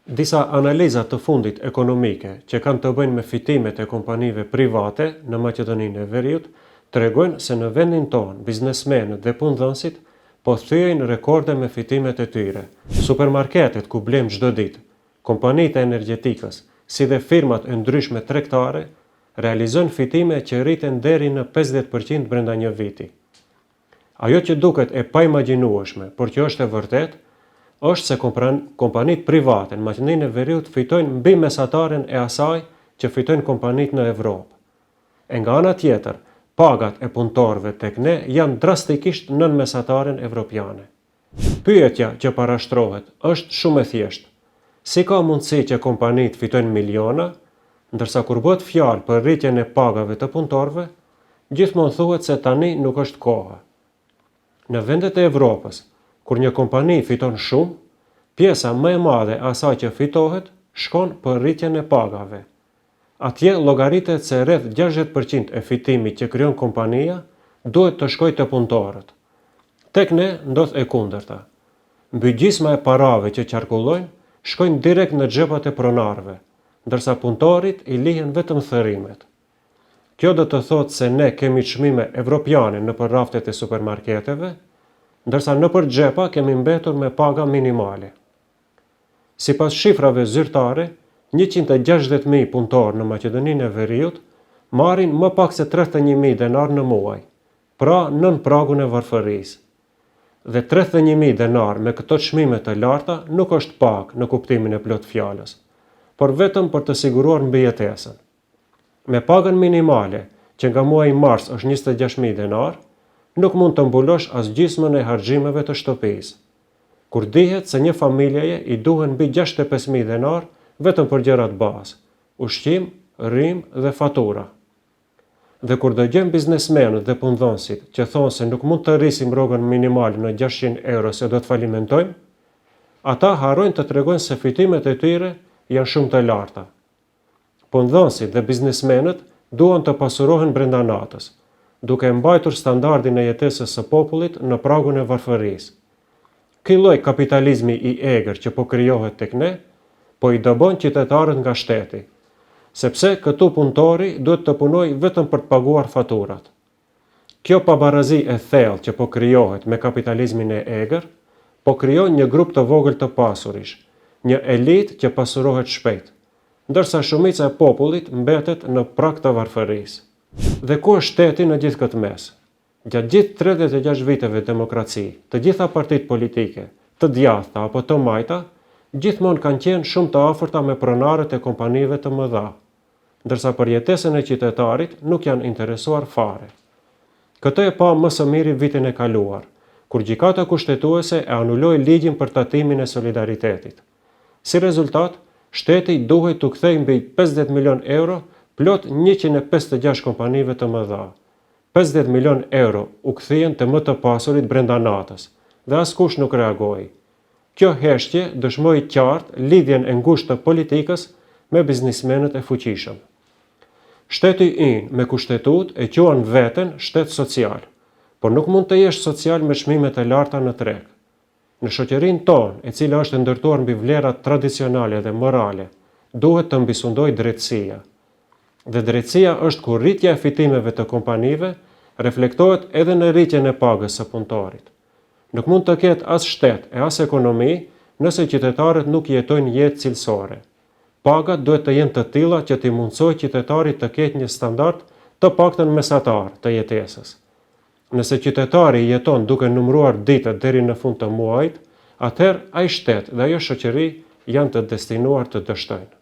Disa analiza të fundit ekonomike që kanë të bëjnë me fitimet e kompanive private në Maqedoninë e Veriut tregojnë se në vendin tonë biznesmenët dhe punëdhënësit po thyejnë rekorde me fitimet e tyre. Supermarketet ku blejmë çdo ditë, kompanitë energjetikës, si dhe firmat e ndryshme tregtare realizojnë fitime që rriten deri në 50% brenda një viti. Ajo që duket e paimagjinueshme, por që është e vërtetë, është se kompanitë private në Maqedoninë e Veriut fitojnë mbi mesataren e asaj që fitojnë kompanitë në Evropë. E nga ana tjetër, pagat e punëtorëve tek ne janë drastikisht nën mesataren evropiane. Pyetja që parashtrohet është shumë e thjeshtë. Si ka mundësi që kompanitë fitojnë miliona, ndërsa kur bëhet fjalë për rritjen e pagave të punëtorëve, gjithmonë thuhet se tani nuk është koha. Në vendet e Evropës, kur një kompani fiton shumë, pjesa më e madhe asaj që fitohet shkon për rritjen e pagave. Atje llogaritet se rreth 60% e fitimit që krijon kompania duhet të shkojë te punëtorët. Tek ne ndodh e kundërta. Mbi gjysma e parave që qarkullojnë shkojnë direkt në xhepat e pronarëve, ndërsa punëtorit i lihen vetëm thërrimet. Kjo do të thotë se ne kemi çmime evropiane nëpër raftet e supermarketeve, ndërsa nëpër xhepa kemi mbetur me paga minimale. Sipas shifrave zyrtare, 160.000 punëtorë në Maqedoninë e Veriut marrin më pak se 31.000 denar në muaj, pra nën pragun e varfërisë. Dhe 31.000 denar me këto çmime të larta nuk është pak në kuptimin e plot fjalës, por vetëm për të siguruar mbijetesën. Me pagën minimale, që nga muaji mars është 26.000 denar, nuk mund të mbulosh as gjysmën e harxhimeve të shtëpisë. Kur dihet se një familjeje i duhen mbi 65.000 denar vetëm për gjërat bazë, ushqim, rrymë dhe fatura. Dhe kur dëgjojmë biznesmenët dhe punëdhënësit që thonë se nuk mund të rrisim rrogën minimale në 600 euro se do të falimentojmë, ata harrojnë të tregojnë se fitimet e tyre janë shumë të larta. Punëdhënësit dhe biznesmenët duan të pasurohen brenda natës, duke mbajtur standardin e jetesës së popullit në pragun e varfërisë. Ky lloj kapitalizmi i egër që po krijohet tek ne, po i dobon qytetarët nga shteti, sepse këtu punëtori duhet të punojë vetëm për të paguar faturat. Kjo pabarazi e thellë që po krijohet me kapitalizmin e egër, po krijon një grup të vogël të pasurish, një elitë që pasurohet shpejt, ndërsa shumica e popullit mbetet në prag të varfërisë. Dhe ku është shteti në gjithë këtë mes? Gjatë gjithë 36 viteve demokraci, të gjitha partitë politike, të djathta apo të majta, gjithmonë kanë qenë shumë të afërta me pronarët e kompanive të mëdha, ndërsa për jetesën e qytetarit nuk janë interesuar fare. Këtë e pa më së miri vitin e kaluar, kur gjykata kushtetuese e anuloi ligjin për tatimin e solidaritetit. Si rezultat, shteti duhej t'u kthejë mbi 50 milion euro plot 156 kompanive të mëdha. 50 milion euro u kthyen të më të pasurit brenda natës, dhe askush nuk reagoi. Kjo heshtje dëshmoi qartë lidhjen e ngushtë të politikës me biznesmenët e fuqishëm. Shteti ynë me kushtetut e quan veten shtet social, por nuk mund të jesh social me çmime të larta në treg. Në shoqërinë tonë, e cila është ndërtuar mbi vlerat tradicionale dhe morale, duhet të mbisundojë drejtësia. Dhe drejtësia është kur rritja e fitimeve të kompanive reflektohet edhe në rritjen e pagës së punëtorit. Nuk mund të ketë as shtet e as ekonomi nëse qytetarët nuk jetojnë jetë cilësore. Pagat duhet të jenë të tilla që t'i mundsojë qytetarit të ketë një standard të paktën mesatar të jetesës. Nëse qytetari jeton duke numëruar ditët deri në fund të muajit, atëherë ai shtet dhe ajo shoqëri janë të destinuar të dështojnë.